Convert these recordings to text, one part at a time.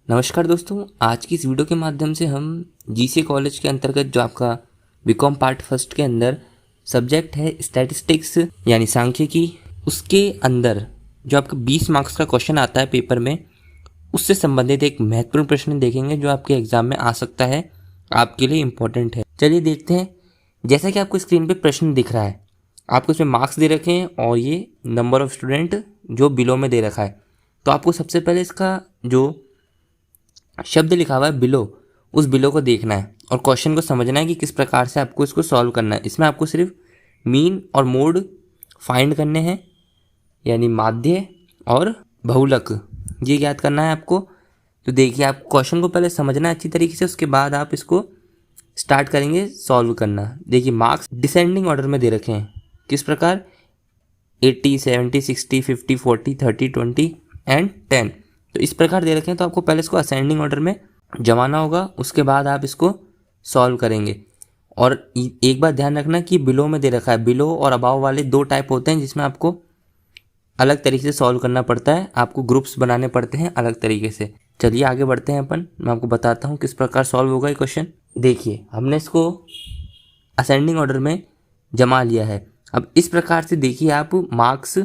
नमस्कार दोस्तों, आज की इस वीडियो के माध्यम से हम जीसी कॉलेज के अंतर्गत जो आपका बीकॉम पार्ट फर्स्ट के अंदर सब्जेक्ट है स्टैटिस्टिक्स यानी सांख्यिकी, उसके अंदर जो आपका 20 मार्क्स का क्वेश्चन आता है पेपर में, उससे संबंधित एक महत्वपूर्ण प्रश्न देखेंगे जो आपके एग्जाम में आ सकता है, आपके लिए इम्पोर्टेंट है। चलिए देखते हैं। जैसा कि आपको स्क्रीन पर प्रश्न दिख रहा है, आपको इसमें मार्क्स दे रखे हैं और ये नंबर ऑफ स्टूडेंट जो बिलो में दे रखा है। तो आपको सबसे पहले इसका जो शब्द लिखा हुआ है बिलो, उस बिलो को देखना है और क्वेश्चन को समझना है कि किस प्रकार से आपको इसको सॉल्व करना है। इसमें आपको सिर्फ मीन और मोड फाइंड करने हैं, यानी माध्य और बहुलक, ये याद करना है आपको। तो देखिए, आप क्वेश्चन को पहले समझना है अच्छी तरीके से, उसके बाद आप इसको स्टार्ट करेंगे सॉल्व करना। देखिए, मार्क्स डिसेंडिंग ऑर्डर में दे रखे हैं। किस प्रकार? 80, 70, 60, 50, 40, 30, 20 एंड 10। तो इस प्रकार दे रखे हैं। तो आपको पहले इसको असेंडिंग ऑर्डर में जमाना होगा, उसके बाद आप इसको सॉल्व करेंगे। और एक बात ध्यान रखना कि बिलो में दे रखा है। बिलो और अबाव वाले दो टाइप होते हैं जिसमें आपको अलग तरीके से सॉल्व करना पड़ता है, आपको ग्रुप्स बनाने पड़ते हैं अलग तरीके से। चलिए आगे बढ़ते हैं अपन, मैं आपको बताता हूँ किस प्रकार सॉल्व होगा ये क्वेश्चन। देखिए, हमने इसको असेंडिंग ऑर्डर में जमा लिया है। अब इस प्रकार से देखिए, आप मार्क्स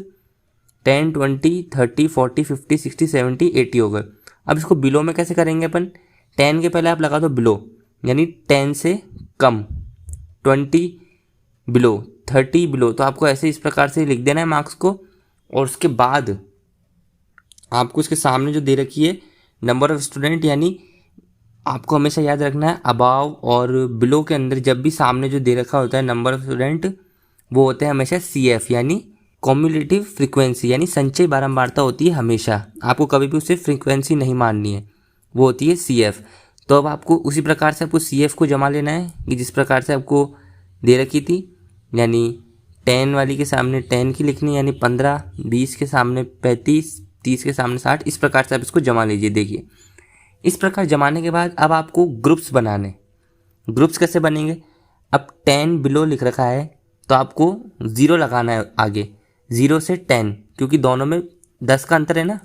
10, 20, 30, 40, 50, 60, 70, 80 हो गए। अब इसको बिलो में कैसे करेंगे अपन? 10 के पहले आप लगा दो बिलो, यानी 10 से कम, 20 बिलो, 30 बिलो। तो आपको ऐसे इस प्रकार से लिख देना है मार्क्स को। और उसके बाद आपको इसके सामने जो दे रखी है नंबर ऑफ स्टूडेंट, यानी आपको हमेशा याद रखना है अबाव और बिलो के अंदर जब भी सामने जो दे रखा होता है नंबर ऑफ स्टूडेंट, वो होते हैं हमेशा CF, यानी कॉम्युलेटिव फ्रीक्वेंसी, यानी संचय बारंबारता होती है हमेशा। आपको कभी भी उससे फ्रीक्वेंसी नहीं माननी है, वो होती है CF। तो अब आपको उसी प्रकार से आपको CF को जमा लेना है कि जिस प्रकार से आपको दे रखी थी, यानी 10 वाली के सामने 10 की लिखनी, यानी 15, 20 के सामने 35, 30 के सामने 60। इस प्रकार से आप इसको जमा लीजिए। देखिए, इस प्रकार जमाने के बाद अब आपको ग्रुप्स बनाने। ग्रुप्स कैसे बनेंगे? अब 10 बिलो लिख रखा है तो आपको 0 लगाना है आगे, 0 से 10, क्योंकि दोनों में 10 का अंतर है ना।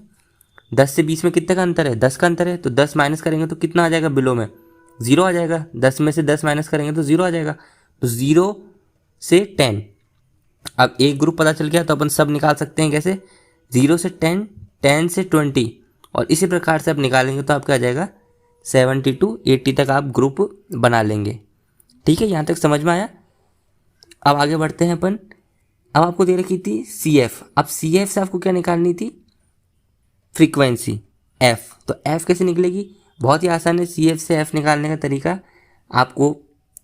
10 से 20 में कितने का अंतर है? 10 का अंतर है। तो 10 माइनस करेंगे तो कितना आ जाएगा? बिलो में 0 आ जाएगा। 10 में से 10 माइनस करेंगे तो 0 आ जाएगा। तो 0 से 10। अब एक ग्रुप पता चल गया तो अपन सब निकाल सकते हैं। कैसे? 0 से 10, 10 से 20, और इसी प्रकार से आप निकालेंगे तो आपका आ जाएगा 70 to 80 तक आप ग्रुप बना लेंगे। ठीक है, यहाँ तक समझ में आया? अब आगे बढ़ते हैं अपन। अब आपको दे रखी थी CF। अब CF से आपको क्या निकालनी थी? Frequency F। तो F कैसे निकलेगी? बहुत ही आसान है CF से F निकालने का तरीका। आपको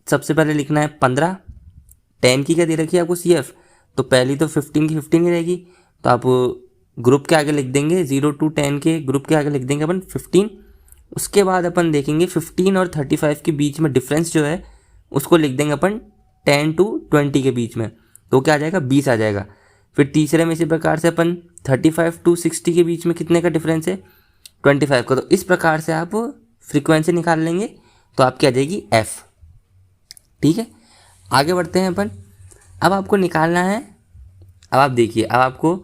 सबसे पहले लिखना है 15। 10 की क्या दे रखी है आपको CF? तो पहली तो 15 की 15 ही रहेगी। तो आप ग्रुप के आगे लिख देंगे, 0 to 10 के ग्रुप के आगे लिख देंगे अपन 15। उसके बाद अपन देखेंगे 15 और 35 के बीच में डिफरेंस जो है उसको लिख देंगे अपन 10 to 20 के बीच में। तो क्या आ जाएगा? 20 आ जाएगा। फिर तीसरे में इसी प्रकार से अपन 35 to 60 के बीच में कितने का डिफरेंस है? 25 का। तो इस प्रकार से आप फ्रीक्वेंसी निकाल लेंगे तो आपकी आ जाएगी F। ठीक है, आगे बढ़ते हैं अपन। अब आपको निकालना है, अब आप देखिए, अब आपको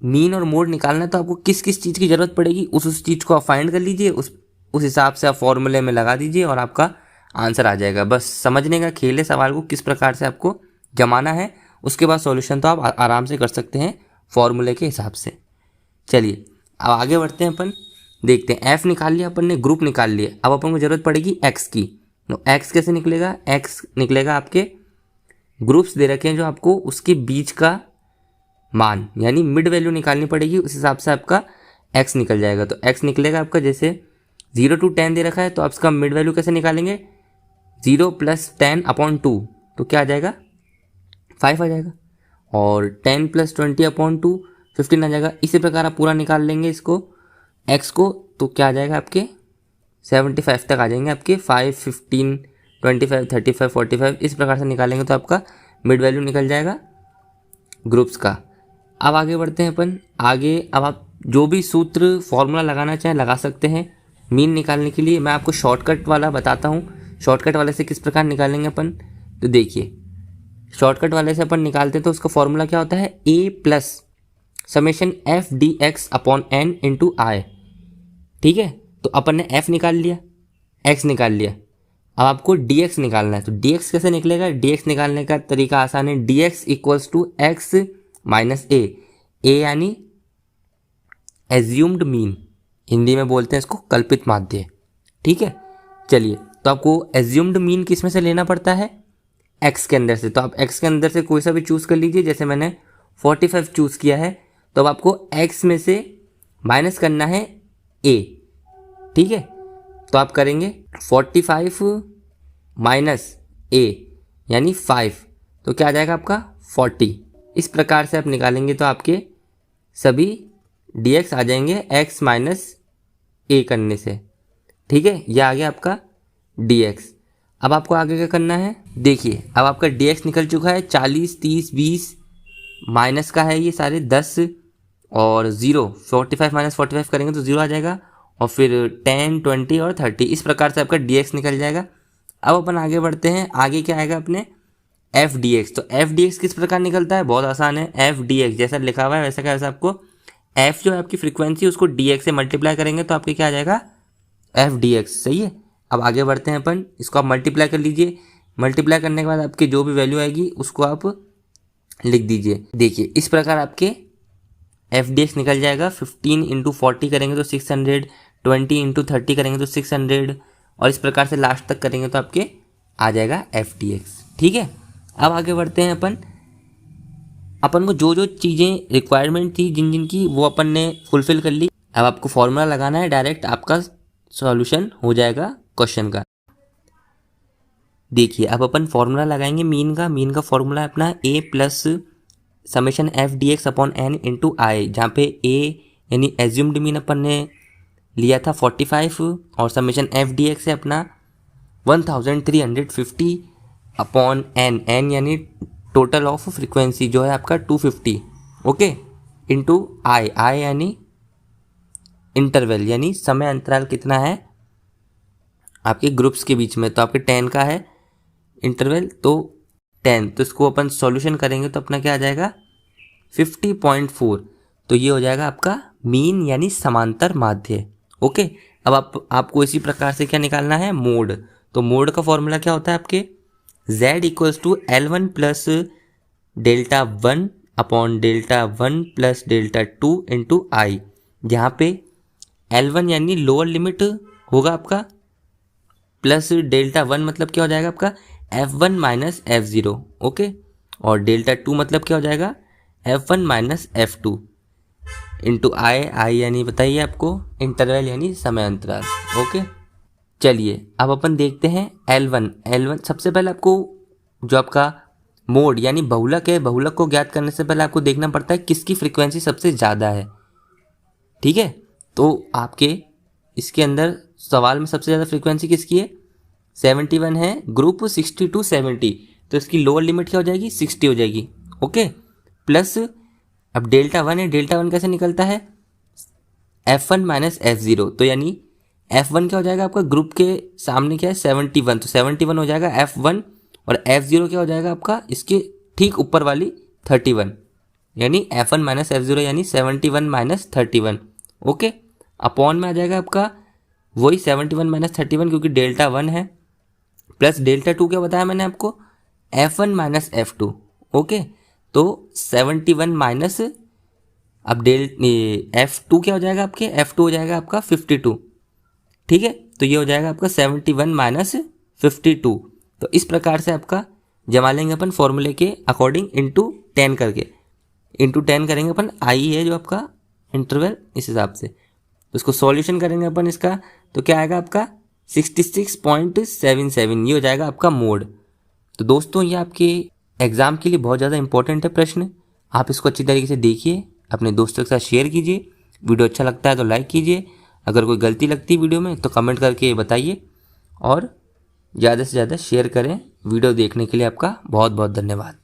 मीन और मोड निकालना है। तो आपको किस किस चीज़ की ज़रूरत पड़ेगी उस चीज़ को आप फाइंड कर लीजिए, उस हिसाब से आप फॉर्मूले में लगा दीजिए और आपका आंसर आ जाएगा। बस समझने का खेल है सवाल को किस प्रकार से आपको जमाना है। उसके बाद सॉल्यूशन तो आप आराम से कर सकते हैं फॉर्मूले के हिसाब से। चलिए अब आगे बढ़ते हैं अपन, देखते हैं। F निकाल लिया अपन ने, ग्रुप निकाल लिया। अब अपन को ज़रूरत पड़ेगी X की। तो X कैसे निकलेगा? X निकलेगा, आपके ग्रुप्स दे रखे हैं जो आपको उसके बीच का मान, यानी मिड वैल्यू निकालनी पड़ेगी। उस हिसाब से आपका X निकल जाएगा। तो X निकलेगा आपका, जैसे 0 to 10 दे रखा है तो आप इसका मिड वैल्यू कैसे निकालेंगे? 0 + 10/2। तो क्या आ जाएगा? 5 आ जाएगा। और 10 + 20/2 15 आ जाएगा। इसी प्रकार आप पूरा निकाल लेंगे इसको X को, तो क्या आ जाएगा? आपके 75 तक आ जाएंगे आपके। 5, 15, 25, 35, 45 इस प्रकार से निकालेंगे तो आपका मिड वैल्यू निकल जाएगा ग्रुप्स का। अब आगे बढ़ते हैं अपन आगे। अब आप जो भी सूत्र फॉर्मूला लगाना चाहें लगा सकते हैं मीन निकालने के लिए। मैं आपको शॉर्टकट वाला बताता हूँ, शॉर्टकट वाले से किस प्रकार निकालेंगे अपन। तो देखिए, शॉर्टकट वाले से अपन निकालते हैं तो उसका फॉर्मूला क्या होता है? A+ ∑f dx/n × I। ठीक है, तो अपन ने f निकाल लिया, x निकाल लिया। अब आपको dx निकालना है। तो dx कैसे निकलेगा? dx निकालने का तरीका आसान है, dx equals to x minus a यानी एज्यूम्ड मीन, हिंदी में बोलते हैं इसको कल्पित माध्य। ठीक है, चलिए, तो आपको एज्यूम्ड मीन किस में से लेना पड़ता है? x के अंदर से। तो आप x के अंदर से कोई सा भी चूज़ कर लीजिए। जैसे मैंने 45 चूज़ किया है, तो अब आपको x में से माइनस करना है a। ठीक है, तो आप करेंगे 45 माइनस a यानी 5, तो क्या आ जाएगा आपका 40। इस प्रकार से आप निकालेंगे तो आपके सभी dx आ जाएंगे x माइनस a करने से। ठीक है, यह आ गया आपका dx। अब आपको आगे क्या करना है? देखिए, अब आपका dx निकल चुका है। 40, 30, 20 माइनस का है, ये सारे 10 और 0। 45 माइनस 45 करेंगे तो 0 आ जाएगा, और फिर 10, 20 और 30। इस प्रकार से आपका dx निकल जाएगा। अब अपन आगे बढ़ते हैं। आगे क्या आएगा अपने? f dx। तो f dx किस प्रकार निकलता है? बहुत आसान है। f dx जैसा लिखा हुआ है वैसा क्या, वैसा आपको f जो है आपकी फ्रीक्वेंसी, उसको dx से मल्टीप्लाई करेंगे तो आपके क्या आ जाएगा? f dx। सही है। अब आगे बढ़ते हैं अपन, इसको आप मल्टीप्लाई कर लीजिए। मल्टीप्लाई करने के बाद आपकी जो भी वैल्यू आएगी उसको आप लिख दीजिए। देखिए, इस प्रकार आपके एफ डी एक्स निकल जाएगा। 15 इंटू 40 करेंगे तो 600, 20 इंटू 30 करेंगे तो 600, और इस प्रकार से लास्ट तक करेंगे तो आपके आ जाएगा एफ डी एक्स। ठीक है, अब आगे बढ़ते हैं अपन को जो जो चीज़ें रिक्वायरमेंट थी जिन जिन की, वो अपन ने फुलफिल कर ली। अब आपको फॉर्मूला लगाना है, डायरेक्ट आपका सॉल्यूशन हो जाएगा क्वेश्चन का। देखिए, अब अपन फॉर्मूला लगाएंगे मीन का फॉर्मूला है अपना a plus summation F D X upon N into I, जहाँ पे a यानी एज्यूम्ड मीन अपन ने लिया था 45, और समेशन एफ डी एक्स है अपना 1350 अपॉन एन यानी टोटल ऑफ फ्रीक्वेंसी जो है आपका 250, ओके, इंटू आई यानी इंटरवल यानी समय अंतराल कितना है आपके ग्रुप्स के बीच में। तो आपके 10 का है इंटरवल, तो 10, तो इसको अपन सॉल्यूशन करेंगे तो अपना क्या आ जाएगा 50.4। तो ये हो जाएगा आपका मीन यानी समांतर माध्य। ओके, अब आपको इसी प्रकार से क्या निकालना है? मोड। तो मोड का फॉर्मूला क्या होता है आपके? z equals to L1 plus delta 1 upon delta 1 plus delta 2 into I, जहाँ पे L1 यानी लोअर लिमिट होगा आपका, प्लस डेल्टा 1 मतलब क्या हो जाएगा आपका F1 माइनस F0, ओके, और डेल्टा 2 मतलब क्या हो जाएगा F1 माइनस F2 इंटू आई यानी बताइए आपको इंटरवल यानी समय अंतराल। ओके, चलिए अब अपन देखते हैं L1। सबसे पहले आपको जो आपका मोड यानी बहुलक है, बहुलक को ज्ञात करने से पहले आपको देखना पड़ता है किसकी फ्रीक्वेंसी सबसे ज़्यादा है। ठीक है, तो आपके इसके अंदर सवाल में सबसे ज़्यादा फ्रीक्वेंसी किसकी है? 71 है, ग्रुप 60 to 70, तो इसकी लोअर लिमिट क्या हो जाएगी? 60 हो जाएगी। ओके, प्लस अब डेल्टा 1 है, डेल्टा 1 कैसे निकलता है? F1 माइनस F0, तो यानी F1 क्या हो जाएगा आपका? ग्रुप के सामने क्या है 71, तो 71 हो जाएगा F1, और F0 क्या हो जाएगा आपका? इसके ठीक ऊपर वाली 31, यानी F1 माइनस F0 यानी 71 माइनस 31। ओके, अपॉन में आ जाएगा आपका वही 71 माइनस 31 क्योंकि डेल्टा 1 है, प्लस डेल्टा 2 क्या बताया मैंने आपको? F1 minus F2। ओके, तो 71 माइनस अब F2 क्या हो जाएगा आपके? F2 हो जाएगा आपका 52। ठीक है, तो ये हो जाएगा आपका 71 माइनस 52। तो इस प्रकार से आपका जमा लेंगे अपन फॉर्मूले के अकॉर्डिंग इंटू 10 करके, इंटू 10 करेंगे अपन, आई है जो आपका इंटरवल, इस हिसाब से। तो इसको सॉल्यूशन करेंगे अपन इसका, तो क्या आएगा आपका 66.77, ये हो जाएगा आपका मोड। तो दोस्तों ये आपके एग्ज़ाम के लिए बहुत ज़्यादा इंपॉर्टेंट है प्रश्न, आप इसको अच्छी तरीके से देखिए, अपने दोस्तों के साथ शेयर कीजिए। वीडियो अच्छा लगता है तो लाइक कीजिए, अगर कोई गलती लगती है वीडियो में तो कमेंट करके बताइए, और ज़्यादा से ज़्यादा शेयर करें। वीडियो देखने के लिए आपका बहुत बहुत धन्यवाद।